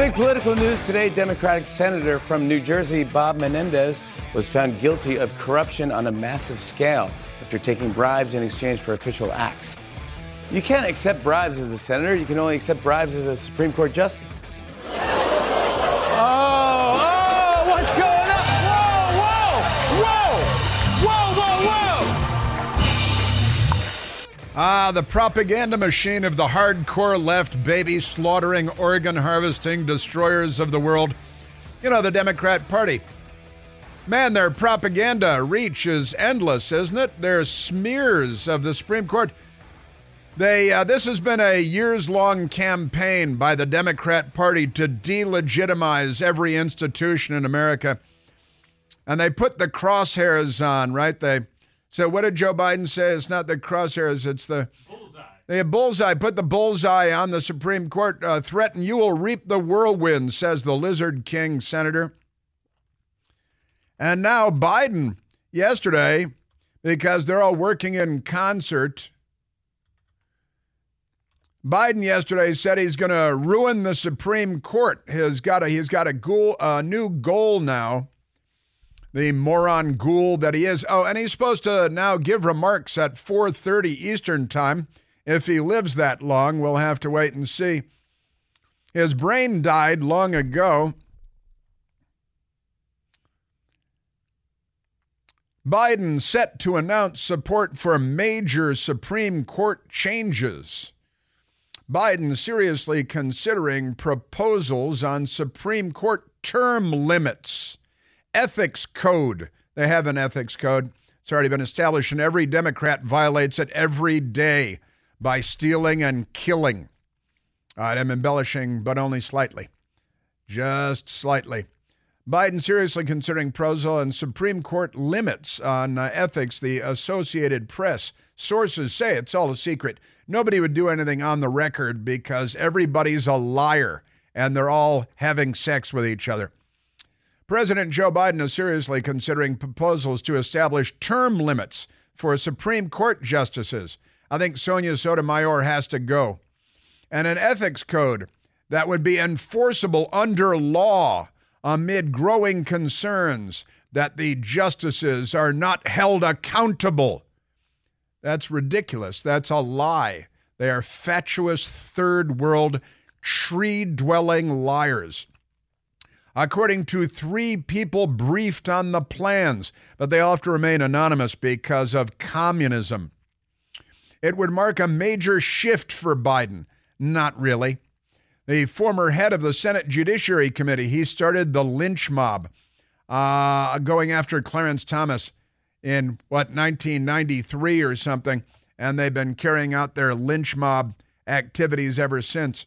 Big political news today. Democratic Senator from New Jersey, Bob Menendez, was found guilty of corruption on a massive scale after taking bribes in exchange for official acts. You can't accept bribes as a senator. You can only accept bribes as a Supreme Court justice. Oh, what's going on? Whoa! The propaganda machine of the hardcore left, baby slaughtering, organ harvesting destroyers of the world. You know, the Democrat Party. Man, their propaganda reach is endless, isn't it? Their smears of the Supreme Court. This has been a years-long campaign by the Democrat Party to delegitimize every institution in America. And they put the crosshairs on, right? So what did Joe Biden say? It's not the crosshairs, it's the bullseye. They bullseye. Put the bullseye on the Supreme Court. Threaten you will reap the whirlwind, says the Lizard King senator. And now Biden, yesterday, because they're all working in concert, Biden yesterday said he's going to ruin the Supreme Court. He's got a new goal now. The moron ghoul that he is. Oh, and he's supposed to now give remarks at 4:30 Eastern time. If he lives that long, we'll have to wait and see. His brain died long ago. Biden set to announce support for major Supreme Court changes. Biden seriously considering proposals on Supreme Court term limits. Ethics code. They have an ethics code. It's already been established, and every Democrat violates it every day by stealing and killing. I'm embellishing, but only slightly. Just slightly. Biden seriously considering proposal on Supreme Court limits on ethics. The Associated Press sources say it's all a secret. Nobody would do anything on the record because everybody's a liar and they're all having sex with each other. President Joe Biden is seriously considering proposals to establish term limits for Supreme Court justices. I think Sonia Sotomayor has to go. And an ethics code that would be enforceable under law amid growing concerns that the justices are not held accountable. That's ridiculous. That's a lie. They are fatuous, third world, tree-dwelling liars. According to 3 people briefed on the plans, but they all have to remain anonymous because of communism. It would mark a major shift for Biden. Not really. The former head of the Senate Judiciary Committee, he started the lynch mob going after Clarence Thomas in, 1993 or something, and they've been carrying out their lynch mob activities ever since.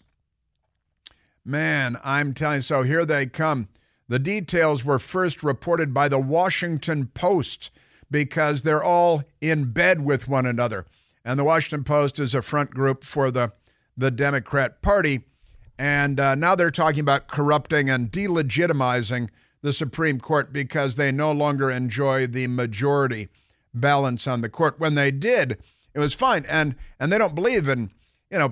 Man, I'm telling you, so here they come. The details were first reported by the Washington Post because they're all in bed with one another. And the Washington Post is a front group for the Democrat Party. And now they're talking about corrupting and delegitimizing the Supreme Court because they no longer enjoy the majority balance on the court. When they did, it was fine. And they don't believe in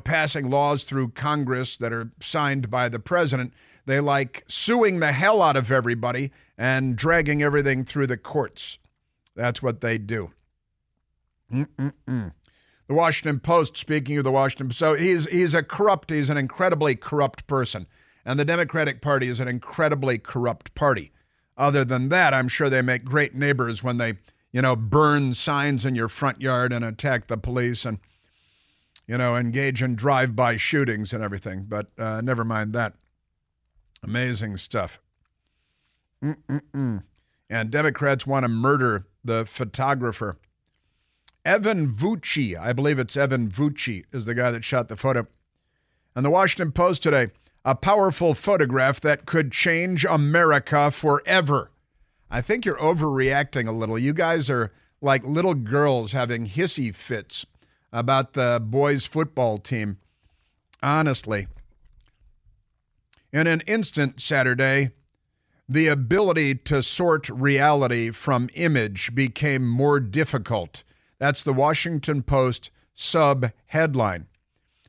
passing laws through Congress that are signed by the president. They like suing the hell out of everybody and dragging everything through the courts. That's what they do. The Washington Post, speaking of the Washington Post, so he's an incredibly corrupt person. And the Democratic Party is an incredibly corrupt party. Other than that, I'm sure they make great neighbors when they, burn signs in your front yard and attack the police and engage in drive-by shootings and everything. But never mind that. Amazing stuff. And Democrats want to murder the photographer. Evan Vucci, I believe it's Evan Vucci, is the guy that shot the photo. And the Washington Post today, a powerful photograph that could change America forever. I think you're overreacting a little. You guys are like little girls having hissy fits about the boys' football team. Honestly. In an instant Saturday, the ability to sort reality from image became more difficult. That's the Washington Post sub-headline.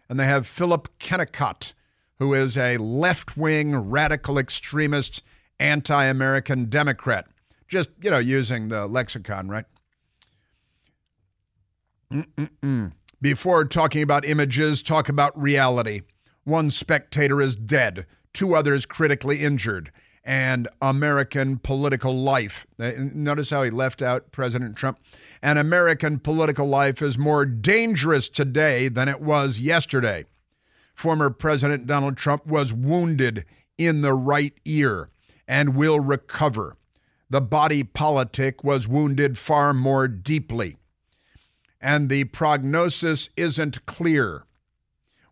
And they have Philip Kennicott, who is a left-wing, radical extremist, anti-American Democrat. Just, using the lexicon, right? Before talking about images, talk about reality. One spectator is dead, 2 others critically injured, and American political life. Notice how he left out President Trump. And American political life is more dangerous today than it was yesterday. Former President Donald Trump was wounded in the right ear and will recover. The body politic was wounded far more deeply. And the prognosis isn't clear.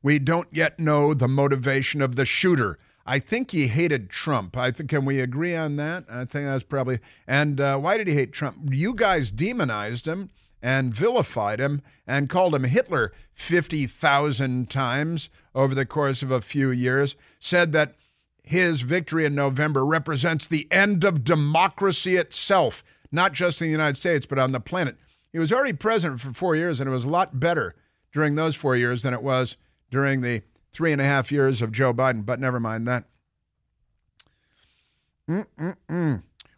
We don't yet know the motivation of the shooter. I think he hated Trump. Can we agree on that? I think that's probably. And why did he hate Trump? You guys demonized him and vilified him and called him Hitler 50,000 times over the course of a few years, said that his victory in November represents the end of democracy itself, not just in the United States, but on the planet. He was already president for 4 years, and it was a lot better during those 4 years than it was during the 3.5 years of Joe Biden, but never mind that.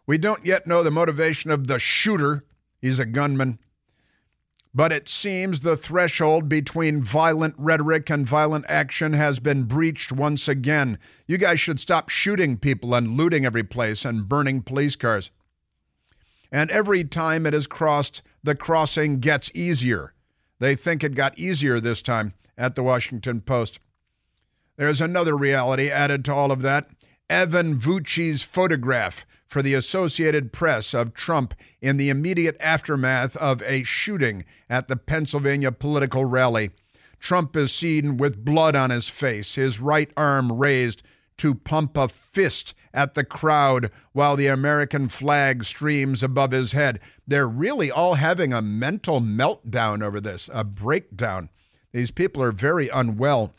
We don't yet know the motivation of the shooter. He's a gunman. But it seems the threshold between violent rhetoric and violent action has been breached once again. You guys should stop shooting people and looting every place and burning police cars. And every time it is crossed, the crossing gets easier. They think it got easier this time at the Washington Post. There's another reality added to all of that. Evan Vucci's photograph for the Associated Press of Trump in the immediate aftermath of a shooting at the Pennsylvania political rally. Trump is seen with blood on his face, his right arm raised to pump a fist at the crowd while the American flag streams above his head. They're really all having a mental meltdown over this, a breakdown. These people are very unwell.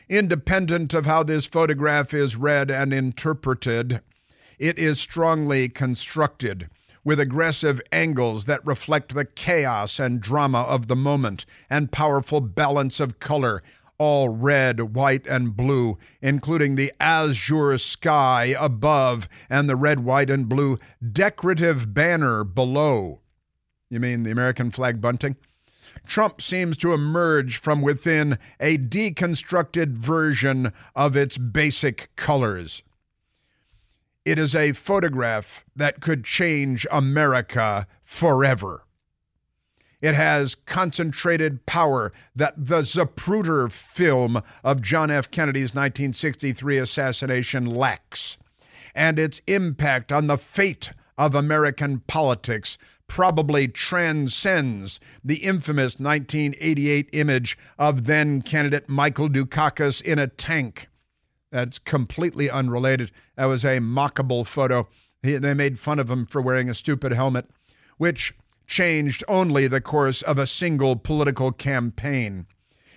Independent of how this photograph is read and interpreted, it is strongly constructed with aggressive angles that reflect the chaos and drama of the moment and powerful balance of color, all red, white, and blue, including the azure sky above and the red, white, and blue decorative banner below. You mean the American flag bunting? Trump seems to emerge from within a deconstructed version of its basic colors. It is a photograph that could change America forever. It has concentrated power that the Zapruder film of John F. Kennedy's 1963 assassination lacks, and its impact on the fate of American politics probably transcends the infamous 1988 image of then-candidate Michael Dukakis in a tank. That's completely unrelated. That was a mockable photo. They made fun of him for wearing a stupid helmet, which changed only the course of a single political campaign.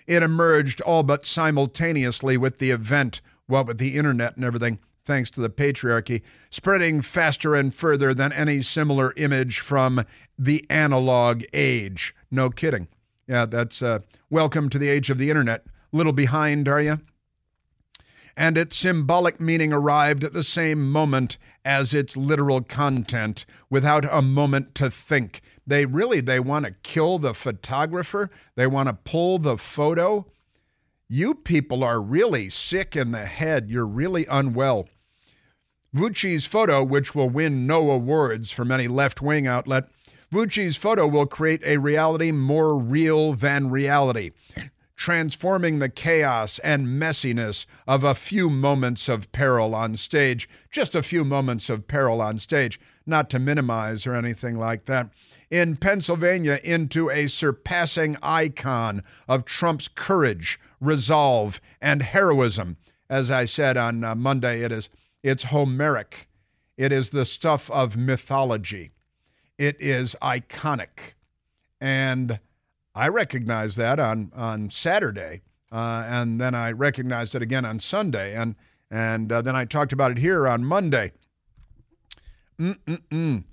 It emerged all but simultaneously with the event, with the internet and everything, thanks to the patriarchy, spreading faster and further than any similar image from the analog age. No kidding. Yeah, that's welcome to the age of the internet. Little behind, are you? And its symbolic meaning arrived at the same moment as its literal content, without a moment to think. They want to kill the photographer. They want to pull the photo. You people are really sick in the head. You're really unwell. Vucci's photo, which will win no awards from any left-wing outlet, Vucci's photo will create a reality more real than reality, transforming the chaos and messiness of a few moments of peril on stage, just a few moments of peril on stage, not to minimize or anything like that, in Pennsylvania into a surpassing icon of Trump's courage, resolve, and heroism. As I said on Monday, it's Homeric. It is the stuff of mythology. It is iconic. And I recognized that on Saturday, and then I recognized it again on Sunday, and then I talked about it here on Monday.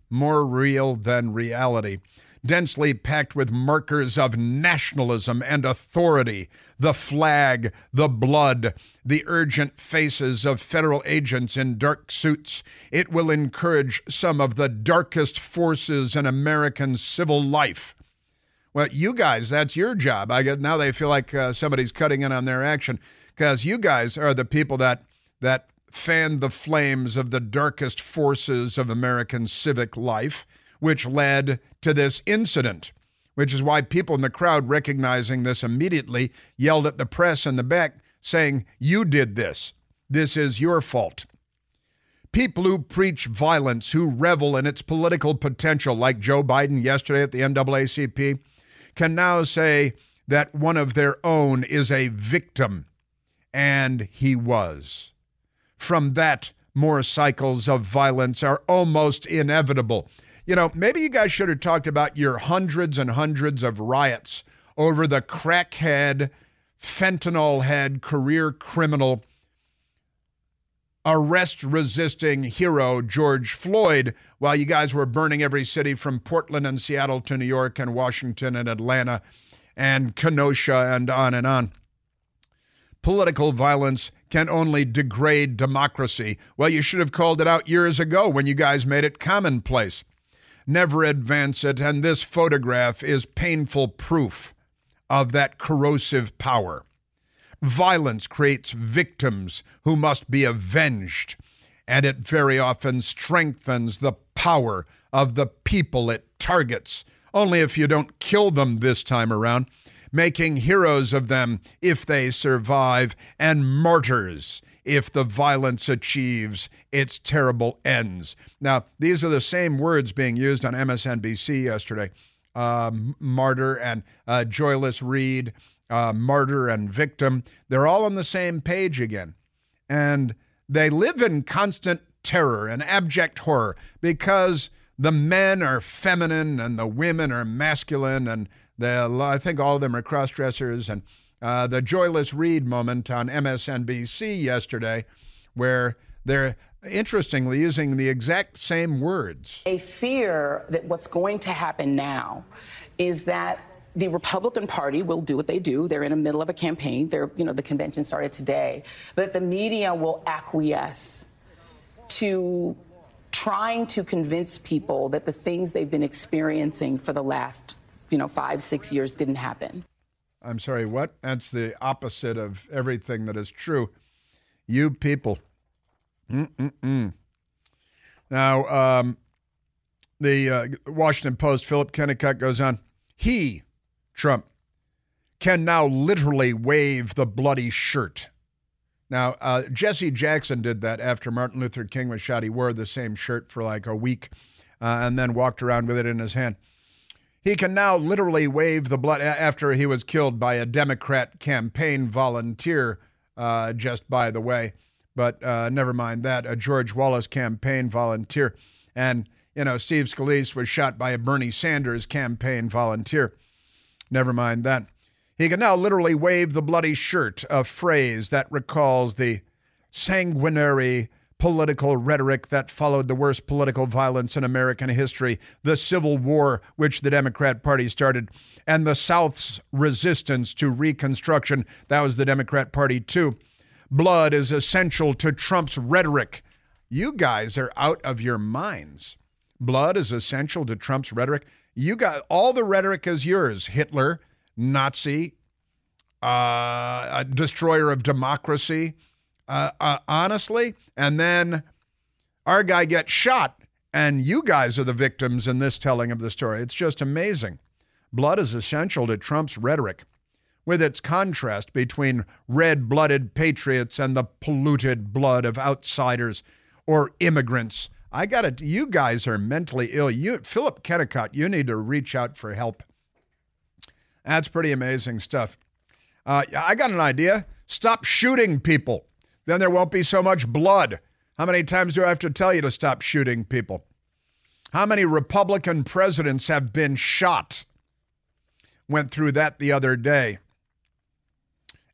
More real than reality. densely packed with markers of nationalism and authority, the flag, the blood, the urgent faces of federal agents in dark suits. It will encourage some of the darkest forces in American civil life. Well, you guys, that's your job. I guess now they feel like somebody's cutting in on their action, because you guys are the people that fanned the flames of the darkest forces of American civic life, which led to this incident, which is why people in the crowd, recognizing this immediately, yelled at the press in the back saying, "You did this. This is your fault." People who preach violence, who revel in its political potential, like Joe Biden yesterday at the NAACP, can now say that one of their own is a victim, and he was. From that, more cycles of violence are almost inevitable. You know, maybe you guys should have talked about your hundreds and hundreds of riots over the crackhead, fentanyl head, career criminal, arrest-resisting hero George Floyd, while you guys were burning every city from Portland and Seattle to New York and Washington and Atlanta and Kenosha and on and on. Political violence can only degrade democracy. Well, you should have called it out years ago when you guys made it commonplace. Never advance it, and this photograph is painful proof of that corrosive power. Violence creates victims who must be avenged, and it very often strengthens the power of the people it targets. Only if you don't kill them this time around, making heroes of them if they survive, and martyrs if the violence achieves its terrible ends. Now, these are the same words being used on MSNBC yesterday. Martyr and Joyless Reed, martyr and victim. They're all on the same page again. And they live in constant terror and abject horror because the men are feminine and the women are masculine, and I think all of them are cross-dressers. And the Joyless Reed moment on MSNBC yesterday, where they're interestingly using the exact same words. A fear that what's going to happen now is that the Republican Party will do what they do. They're in the middle of a campaign. The convention started today. But the media will acquiesce to trying to convince people that the things they've been experiencing for the last, 5-6 years didn't happen. I'm sorry, what? That's the opposite of everything that is true. You people. Now, the Washington Post, Philip Kennicott goes on. He, Trump, can now literally wave the bloody shirt. Now, Jesse Jackson did that after Martin Luther King was shot. He wore the same shirt for like a week and then walked around with it in his hand. He can now literally wave the blood after he was killed by a Democrat campaign volunteer, just by the way. But never mind that, a George Wallace campaign volunteer. And, Steve Scalise was shot by a Bernie Sanders campaign volunteer. Never mind that. He can now literally wave the bloody shirt, a phrase that recalls the sanguinary political rhetoric that followed the worst political violence in American history, the Civil War, which the Democrat Party started, and the South's resistance to Reconstruction. That was the Democrat Party, too. Blood is essential to Trump's rhetoric. You guys are out of your minds. Blood is essential to Trump's rhetoric. You got all the rhetoric is yours. Hitler, Nazi, a destroyer of democracy. Honestly, and then our guy gets shot, and you guys are the victims in this telling of the story. It's just amazing. Blood is essential to Trump's rhetoric, with its contrast between red-blooded patriots and the polluted blood of outsiders or immigrants. You guys are mentally ill. Philip Kennicott, you need to reach out for help. That's pretty amazing stuff. I got an idea. Stop shooting people. Then there won't be so much blood. How many times do I have to tell you to stop shooting people? How many Republican presidents have been shot? Went through that the other day.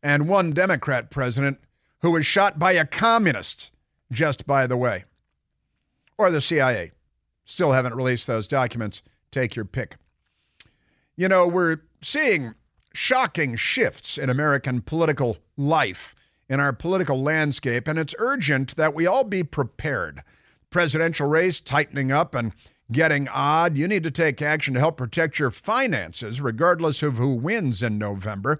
And one Democrat president who was shot by a communist, just by the way. Or the CIA. Still haven't released those documents. Take your pick. You know, we're seeing shocking shifts in American political life, in our political landscape, and it's urgent that we all be prepared. Presidential race tightening up and getting odd. You need to take action to help protect your finances, regardless of who wins in November.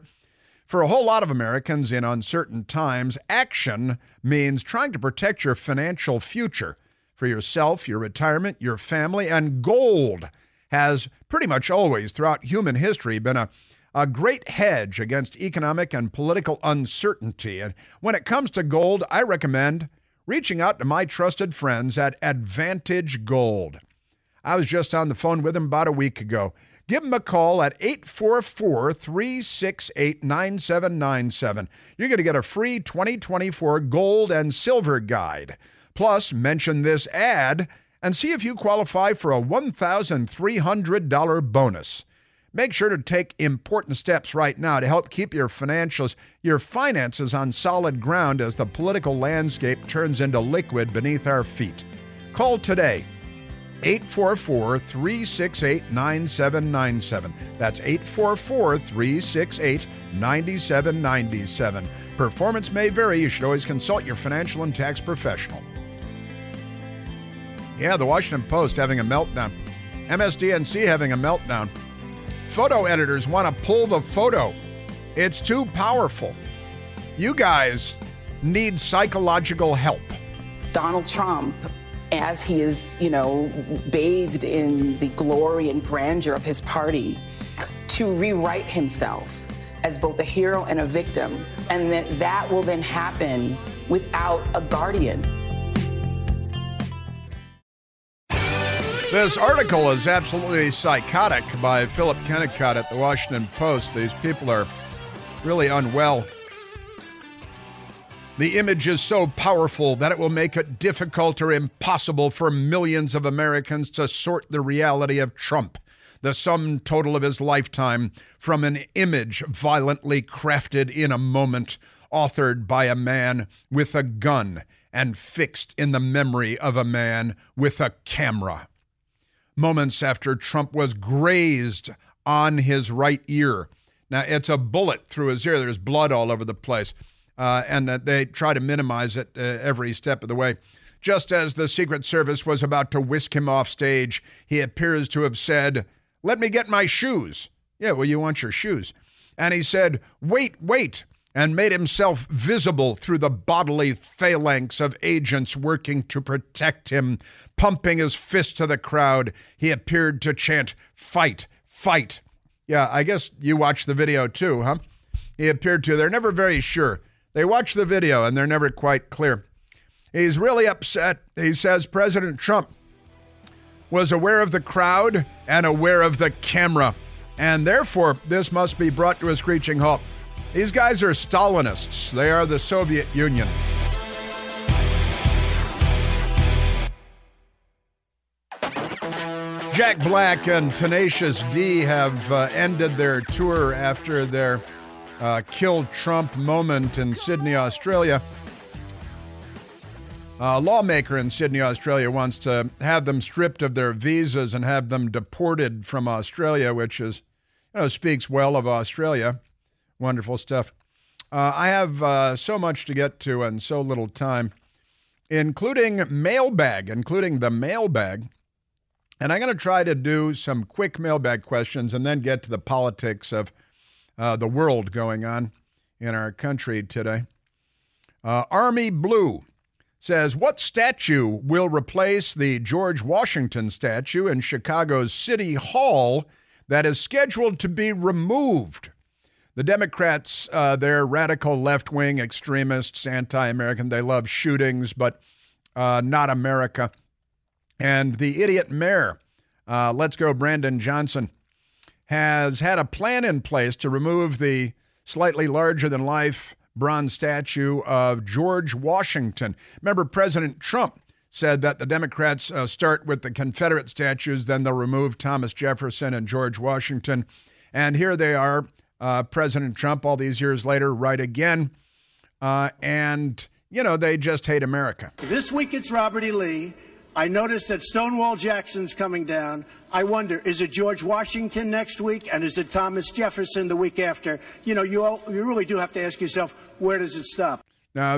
For a whole lot of Americans in uncertain times, action means trying to protect your financial future for yourself, your retirement, your family, and gold has pretty much always throughout human history been a great hedge against economic and political uncertainty. And when it comes to gold, I recommend reaching out to my trusted friends at Advantage Gold. I was just on the phone with them about a week ago. Give them a call at 844-368-9797. You're going to get a free 2024 gold and silver guide. Plus, mention this ad and see if you qualify for a $1,300 bonus. Make sure to take important steps right now to help keep your finances on solid ground as the political landscape turns into liquid beneath our feet. Call today. 844-368-9797. That's 844-368-9797. Performance may vary. You should always consult your financial and tax professional. Yeah, the Washington Post having a meltdown. MSDNC having a meltdown. Photo editors want to pull the photo. It's too powerful. You guys need psychological help. Donald Trump, as he is, bathed in the glory and grandeur of his party, to rewrite himself as both a hero and a victim, and that will then happen without a guardian. This article is absolutely psychotic by Philip Kennicott at the Washington Post. These people are really unwell. The image is so powerful that it will make it difficult or impossible for millions of Americans to sort the reality of Trump, the sum total of his lifetime, from an image violently crafted in a moment, authored by a man with a gun and fixed in the memory of a man with a camera. Moments after Trump was grazed on his right ear. Now, it's a bullet through his ear. There's blood all over the place. And they try to minimize it every step of the way. Just as the Secret Service was about to whisk him off stage, he appears to have said, "Let me get my shoes." Yeah, well, you want your shoes. And he said, wait, and made himself visible through the bodily phalanx of agents working to protect him. Pumping his fist to the crowd, he appeared to chant, "Fight, fight." Yeah, I guess you watched the video too, huh? He appeared to. They're never very sure. They watch the video and they're never quite clear. He's really upset. He says President Trump was aware of the crowd and aware of the camera, and therefore this must be brought to a screeching halt. These guys are Stalinists. They are the Soviet Union. Jack Black and Tenacious D have ended their tour after their Kill Trump moment in Sydney, Australia. A lawmaker in Sydney, Australia wants to have them stripped of their visas and have them deported from Australia, which is, speaks well of Australia. Wonderful stuff. I have so much to get to and so little time, including the mailbag. And I'm going to try to do some quick mailbag questions and then get to the politics of the world going on in our country today. Army Blue says, what statue will replace the George Washington statue in Chicago's City Hall that is scheduled to be removed? The Democrats, they're radical left-wing extremists, anti-American. They love shootings, but not America. And the idiot mayor, Let's Go Brandon Johnson, has had a plan in place to remove the slightly larger-than-life bronze statue of George Washington. Remember, President Trump said that the Democrats start with the Confederate statues, then they'll remove Thomas Jefferson and George Washington. And here they are, President Trump, all these years later, right again. And, they just hate America. This week it's Robert E. Lee. I noticed that Stonewall Jackson's coming down. I wonder, is it George Washington next week, and is it Thomas Jefferson the week after? You know, you really do have to ask yourself, where does it stop? Now,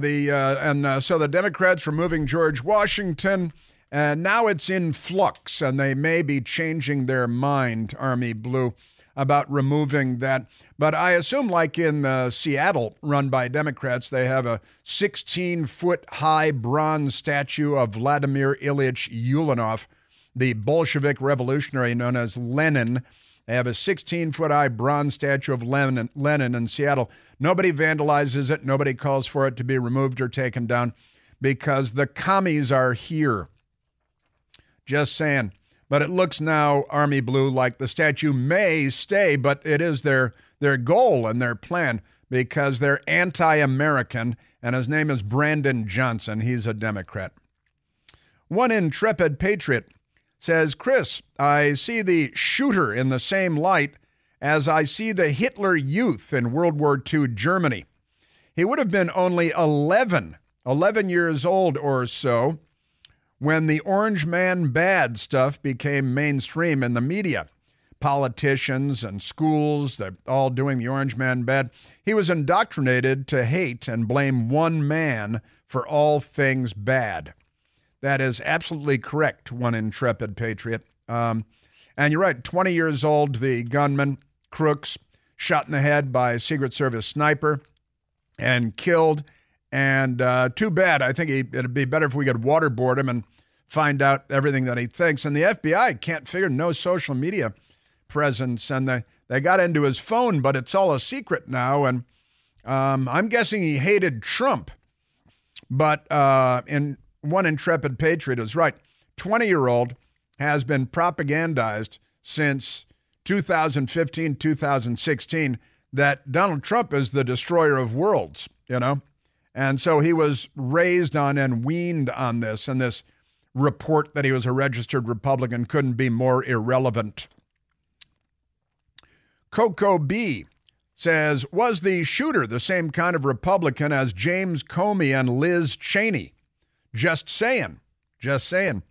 so the Democrats removing George Washington, and now it's in flux, and they may be changing their mind, Army Blue, about removing that. But I assume, like in Seattle, run by Democrats, they have a 16-foot-high bronze statue of Vladimir Ilyich Ulyanov, the Bolshevik revolutionary known as Lenin. They have a 16-foot-high bronze statue of Lenin in Seattle. Nobody vandalizes it. Nobody calls for it to be removed or taken down because the commies are here. Just saying. But it looks now, Army Blue, like the statue may stay, but it is their goal and their plan because they're anti-American, and his name is Brandon Johnson. He's a Democrat. One intrepid patriot says, Chris, I see the shooter in the same light as I see the Hitler Youth in World War II Germany. He would have been only 11 years old or so when the Orange Man bad stuff became mainstream in the media. Politicians and schools, they're all doing the Orange Man bad. He was indoctrinated to hate and blame one man for all things bad. That is absolutely correct, one intrepid patriot. And you're right, 20 years old, the gunman, Crooks, shot in the head by a Secret Service sniper and killed. And too bad. I think it'd be better if we could waterboard him and find out everything that he thinks. And the FBI can't figure no social media presence. And they got into his phone, but it's all a secret now. And I'm guessing he hated Trump. But one intrepid patriot is right. 20-year-old has been propagandized since 2015, 2016, that Donald Trump is the destroyer of worlds, you know? And so he was raised on and weaned on this, and this report that he was a registered Republican couldn't be more irrelevant. Coco B says, was the shooter the same kind of Republican as James Comey and Liz Cheney? Just saying. Just saying.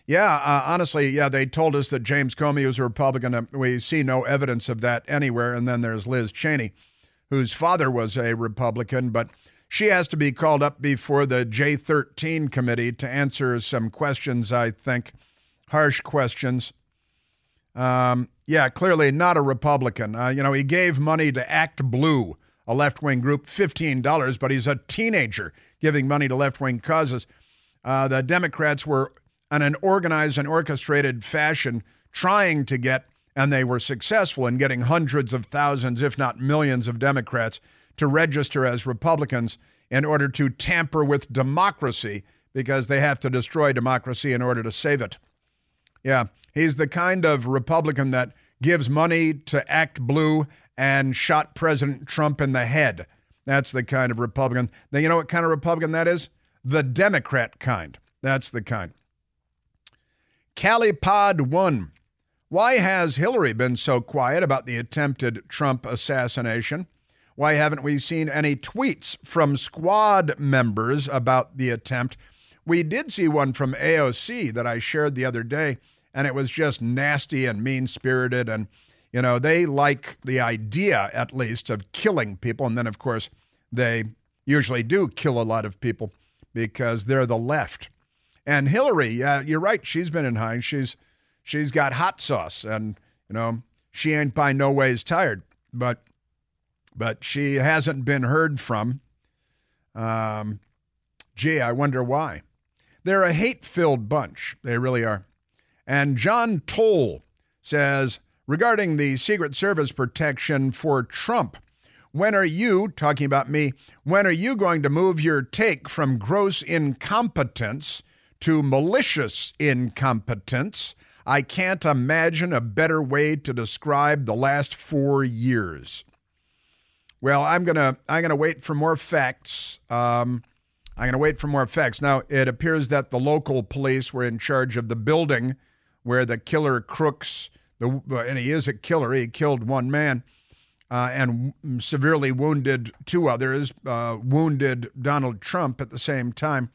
Yeah, honestly, yeah, they told us that James Comey was a Republican. We see no evidence of that anywhere. And then there's Liz Cheney, whose father was a Republican, but she has to be called up before the J13 committee to answer some questions, I think, harsh questions. Yeah, clearly not a Republican. He gave money to Act Blue, a left-wing group, $15, but he's a teenager giving money to left-wing causes. The Democrats were in an organized and orchestrated fashion trying to get, and they were successful in getting hundreds of thousands, if not millions of Democrats to register as Republicans in order to tamper with democracy because they have to destroy democracy in order to save it. Yeah, he's the kind of Republican that gives money to Act Blue and shot President Trump in the head. That's the kind of Republican. Now, you know what kind of Republican that is? The Democrat kind. That's the kind. Calipod 1. Why has Hillary been so quiet about the attempted Trump assassination? Why haven't we seen any tweets from squad members about the attempt? We did see one from AOC that I shared the other day, and it was just nasty and mean-spirited. And, they like the idea, at least, of killing people. And then, of course, they usually do kill a lot of people because they're the left. And Hillary, you're right, she's been in hiding. She's got hot sauce, and, she ain't by no ways tired. But she hasn't been heard from. Gee, I wonder why. They're a hate-filled bunch. They really are. And John Toll says, regarding the Secret Service protection for Trump, when are you, talking about me, when are you going to move your take from gross incompetence to malicious incompetence? I can't imagine a better way to describe the last 4 years. Well, I'm gonna wait for more facts. Now, it appears that the local police were in charge of the building where the killer Crooks, and he is a killer, he killed one man and severely wounded two others, wounded Donald Trump at the same time.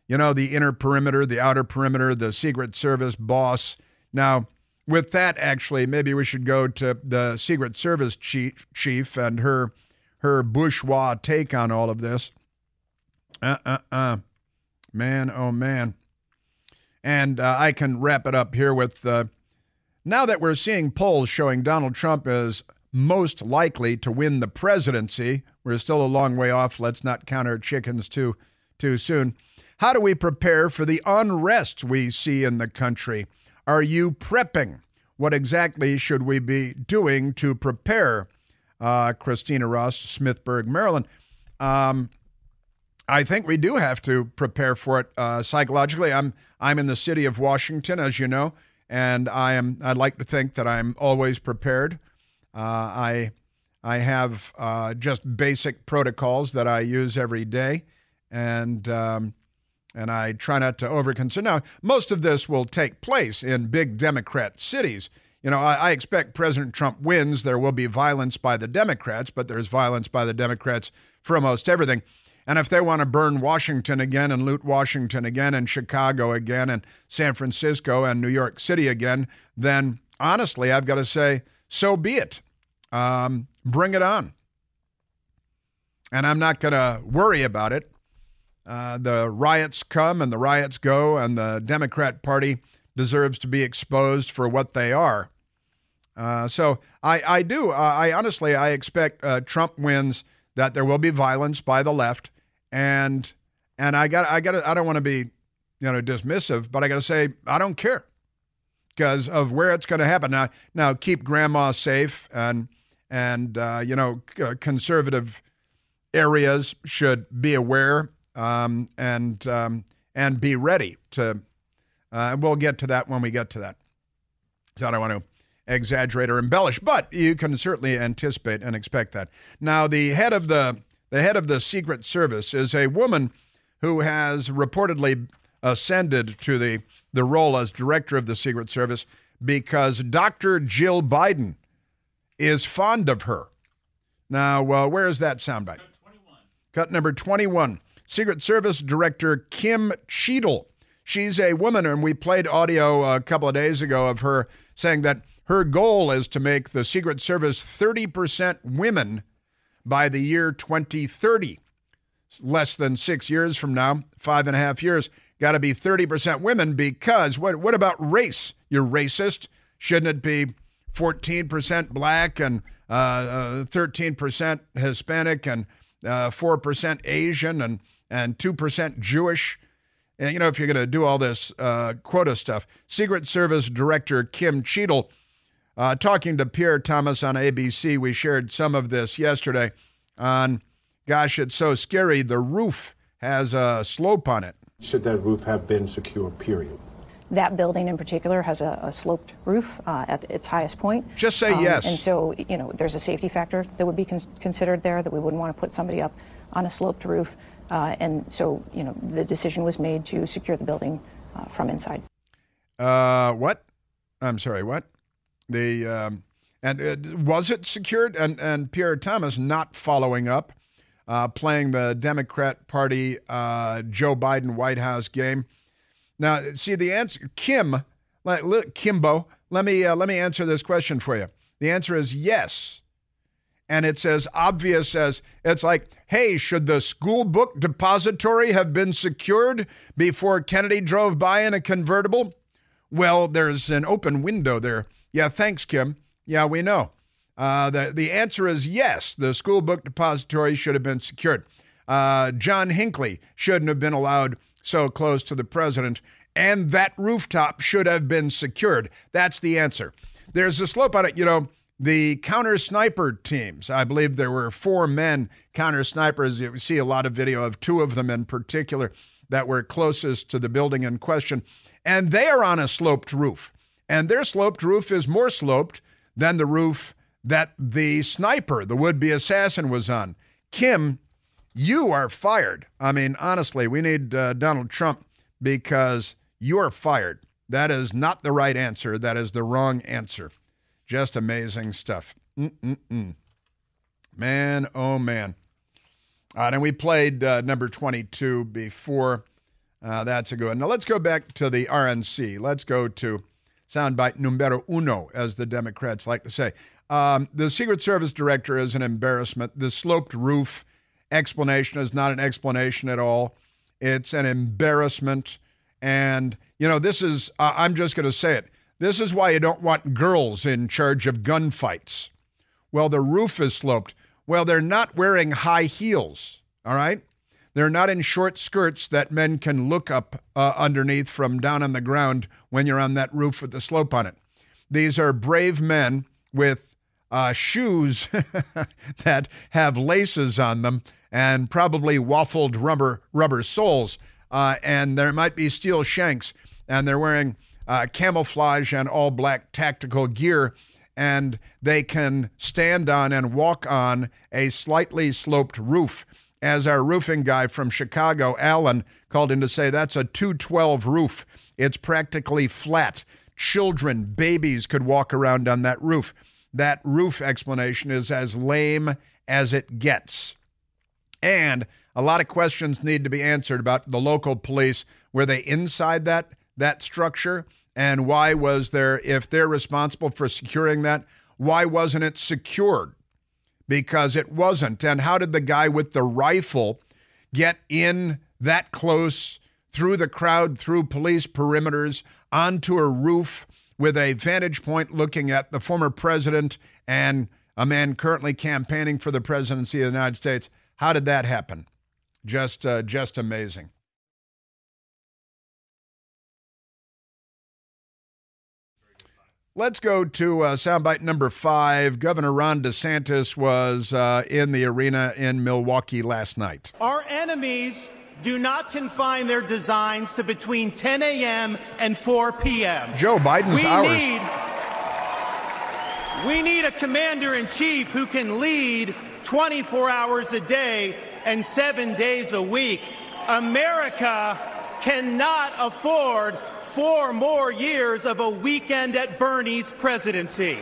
You know, the inner perimeter, the outer perimeter, the Secret Service boss. Now, with that, actually, maybe we should go to the Secret Service chief and her bourgeois take on all of this. Man, oh man. And I can wrap it up here with, now that we're seeing polls showing Donald Trump is most likely to win the presidency, we're still a long way off. Let's not count our chickens too soon. How do we prepare for the unrest we see in the country? Are you prepping? What exactly should we be doing to prepare? Christina Ross, Smithburg, Maryland. I think we do have to prepare for it psychologically. I'm in the city of Washington, as you know, and I'd like to think that I'm always prepared. I have just basic protocols that I use every day, and I try not to overconsider. Now, most of this will take place in big Democrat cities. You know, I expect President Trump wins. There will be violence by the Democrats, but there's violence by the Democrats for almost everything. And if they want to burn Washington again and loot Washington again and Chicago again and San Francisco and New York City again, then honestly, I've got to say, so be it. Bring it on. And I'm not going to worry about it. The riots come and the riots go, and the Democrat Party deserves to be exposed for what they are. So I honestly expect Trump wins, that there will be violence by the left. And I don't want to be, dismissive, but I got to say, I don't care because of where it's going to happen. Now keep grandma safe, and conservative areas should be aware, and be ready to, we'll get to that when we get to that. So I don't want to exaggerate or embellish, but you can certainly anticipate and expect that. Now, the head of the Secret Service is a woman who has reportedly ascended to the role as director of the Secret Service because Dr. Jill Biden is fond of her. Now, where is that soundbite? Cut number 21. Secret Service Director Kim Cheadle. She's a woman, and we played audio a couple of days ago of her saying that her goal is to make the Secret Service 30% women by the year 2030. Less than 6 years from now, 5.5 years, got to be 30% women because what about race? You're racist. Shouldn't it be 14% black and 13% Hispanic and 4% Asian and 2% Jewish? And, if you're going to do all this quota stuff. Secret Service Director Kim Cheadle, talking to Pierre Thomas on ABC, we shared some of this yesterday on, gosh, it's so scary, the roof has a slope on it. Should that roof have been secure, period? That building in particular has a sloped roof at its highest point. Just say yes. And so, there's a safety factor that would be considered there, that we wouldn't want to put somebody up on a sloped roof. And so, the decision was made to secure the building from inside. What? I'm sorry, what? Was it secured? And Pierre Thomas not following up, playing the Democrat Party Joe Biden White House game. Now, see the answer, Kimbo. Let me answer this question for you. The answer is yes. And it's as obvious as, it's like, hey, should the school book depository have been secured before Kennedy drove by in a convertible? Well, there's an open window there. Yeah, thanks, Kim. Yeah, we know. The answer is yes, the school book depository should have been secured. John Hinckley shouldn't have been allowed so close to the president, and that rooftop should have been secured. That's the answer. There's a slope on it, the counter sniper teams. I believe there were 4 men counter snipers. You see a lot of video of 2 of them in particular that were closest to the building in question. And they are on a sloped roof. And their sloped roof is more sloped than the roof that the sniper, the would-be assassin, was on. Kim, you are fired. I mean, honestly, we need Donald Trump because you are fired. That is not the right answer. That is the wrong answer. Just amazing stuff. Man, oh man. And we played number 22 before. That's a good one. Now let's go back to the RNC. Let's go to soundbite numero uno, as the Democrats like to say. The Secret Service director is an embarrassment. The sloped roof explanation is not an explanation at all. It's an embarrassment. And, this is, I'm just going to say it. This is why you don't want girls in charge of gunfights. Well, the roof is sloped. Well, they're not wearing high heels, all right? They're not in short skirts that men can look up underneath from down on the ground when you're on that roof with the slope on it. These are brave men with shoes that have laces on them and probably waffled rubber soles. And there might be steel shanks. And they're wearing camouflage and all black tactical gear. And they can stand on and walk on a slightly sloped roof. As our roofing guy from Chicago, Alan, called in to say, that's a 212 roof. It's practically flat. Children, babies could walk around on that roof. That roof explanation is as lame as it gets. And a lot of questions need to be answered about the local police. Were they inside that structure? And why was there, if they're responsible for securing that, why wasn't it secured? Because it wasn't. And how did the guy with the rifle get in that close, through the crowd, through police perimeters, onto a roof with a vantage point looking at the former president and a man currently campaigning for the presidency of the United States? How did that happen? Just amazing. Let's go to soundbite number 5. Governor Ron DeSantis was in the arena in Milwaukee last night. Our enemies do not confine their designs to between 10 a.m. and 4 p.m. Joe Biden's hours. We need a commander-in-chief who can lead 24 hours a day and 7 days a week. America cannot afford 4 more years of a weekend at Bernie's presidency.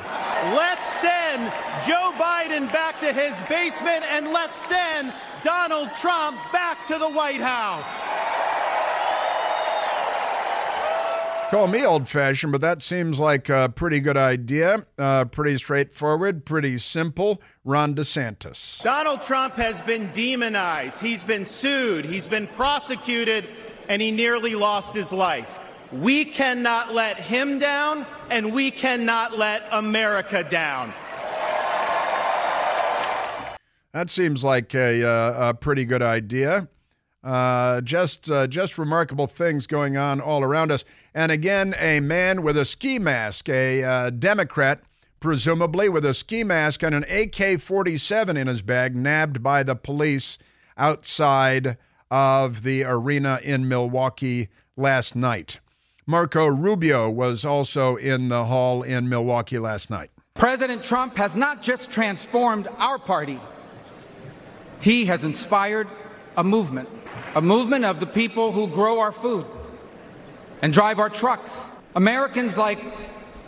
Let's send Joe Biden back to his basement, and let's send Donald Trump back to the White House. Call me old-fashioned, but that seems like a pretty good idea. Pretty straightforward, pretty simple. Ron DeSantis. Donald Trump has been demonized. He's been sued. He's been prosecuted, and he nearly lost his life. We cannot let him down, and we cannot let America down. That seems like a pretty good idea. Just remarkable things going on all around us. And again, a man with a ski mask, a Democrat, presumably with a ski mask and an AK-47 in his bag, nabbed by the police outside of the arena in Milwaukee last night. Marco Rubio was also in the hall in Milwaukee last night. President Trump has not just transformed our party. He has inspired a movement of the people who grow our food and drive our trucks. Americans like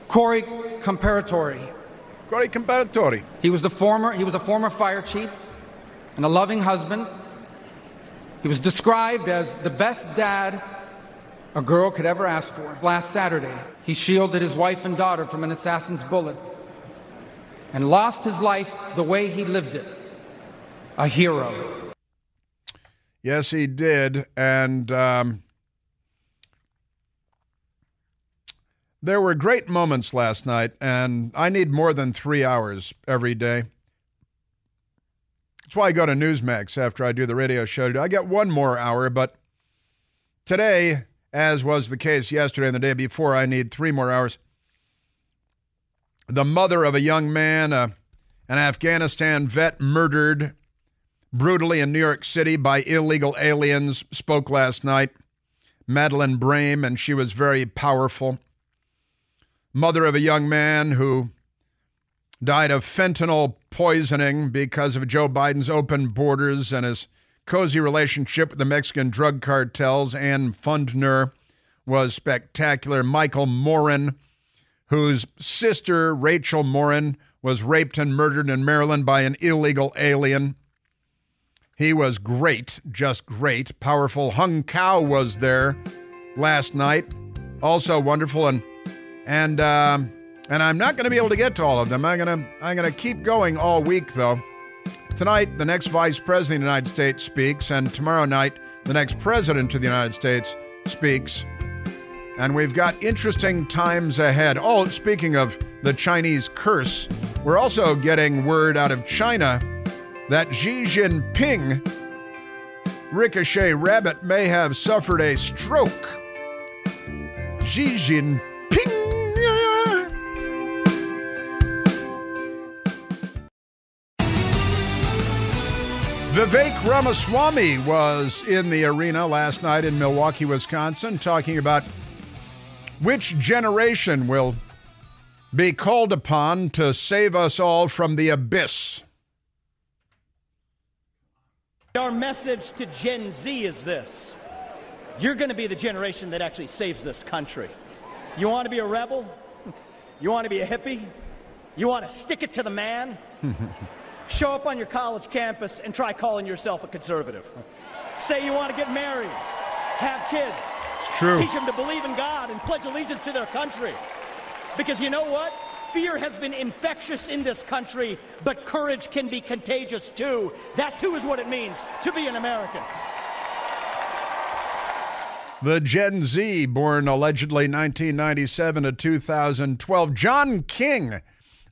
Corey Comparatori. Corey Comparatori. He was a former fire chief and a loving husband. He was described as the best dad a girl could ever ask for. Last Saturday, he shielded his wife and daughter from an assassin's bullet and lost his life the way he lived it. A hero. Yes, he did. And there were great moments last night, and I need more than 3 hours every day. That's why I go to Newsmax after I do the radio show. I get 1 more hour, but today, as was the case yesterday and the day before, I need 3 more hours. The mother of a young man, an Afghanistan vet murdered brutally in New York City by illegal aliens, spoke last night. Madeleine Brame, and she was very powerful. Mother of a young man who died of fentanyl poisoning because of Joe Biden's open borders and his cozy relationship with the Mexican drug cartels. Ann Fundner was spectacular. Michael Morin, whose sister, Rachel Morin, was raped and murdered in Maryland by an illegal alien. He was great, just great. Powerful Hung Kao was there last night, also wonderful. And I'm not going to be able to get to all of them. I'm gonna keep going all week though. Tonight, the next Vice President of the United States speaks, and tomorrow night, the next President of the United States speaks. And we've got interesting times ahead. Oh, speaking of the Chinese curse, we're also getting word out of China that Xi Jinping, Ricochet Rabbit, may have suffered a stroke. Xi Jinping. Vivek Ramaswamy was in the arena last night in Milwaukee, Wisconsin, talking about which generation will be called upon to save us all from the abyss. Our message to Gen Z is this: you're going to be the generation that actually saves this country. You want to be a rebel? You want to be a hippie? You want to stick it to the man? Show up on your college campus and try calling yourself a conservative. Say you want to get married, have kids. It's true. Teach them to believe in God and pledge allegiance to their country. Because you know what? Fear has been infectious in this country, but courage can be contagious too. That too is what it means to be an American. The Gen Z, born allegedly 1997 to 2012. John King,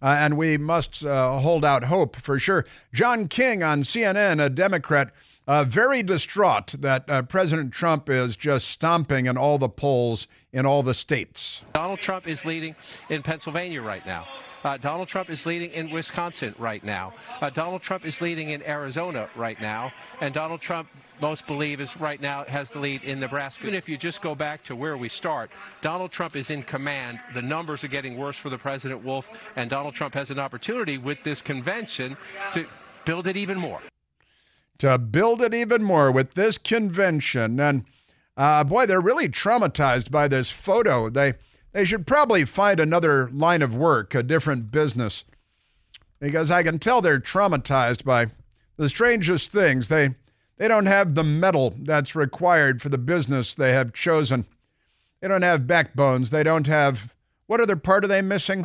and we must hold out hope for sure. John King on CNN, a Democrat, very distraught that President Trump is just stomping in all the polls in all the states. Donald Trump is leading in Pennsylvania right now. Donald Trump is leading in Wisconsin right now. Donald Trump is leading in Arizona right now. And Donald Trump, most believe, is right now has the lead in Nebraska. Even if you just go back to where we start, Donald Trump is in command. The numbers are getting worse for the President Wolf, and Donald Trump has an opportunity with this convention to build it even more. To build it even more with this convention. And boy, they're really traumatized by this photo. They should probably find another line of work, a different business, because I can tell they're traumatized by the strangest things. They don't have the mettle that's required for the business they have chosen. They don't have backbones. They don't have, what other part are they missing?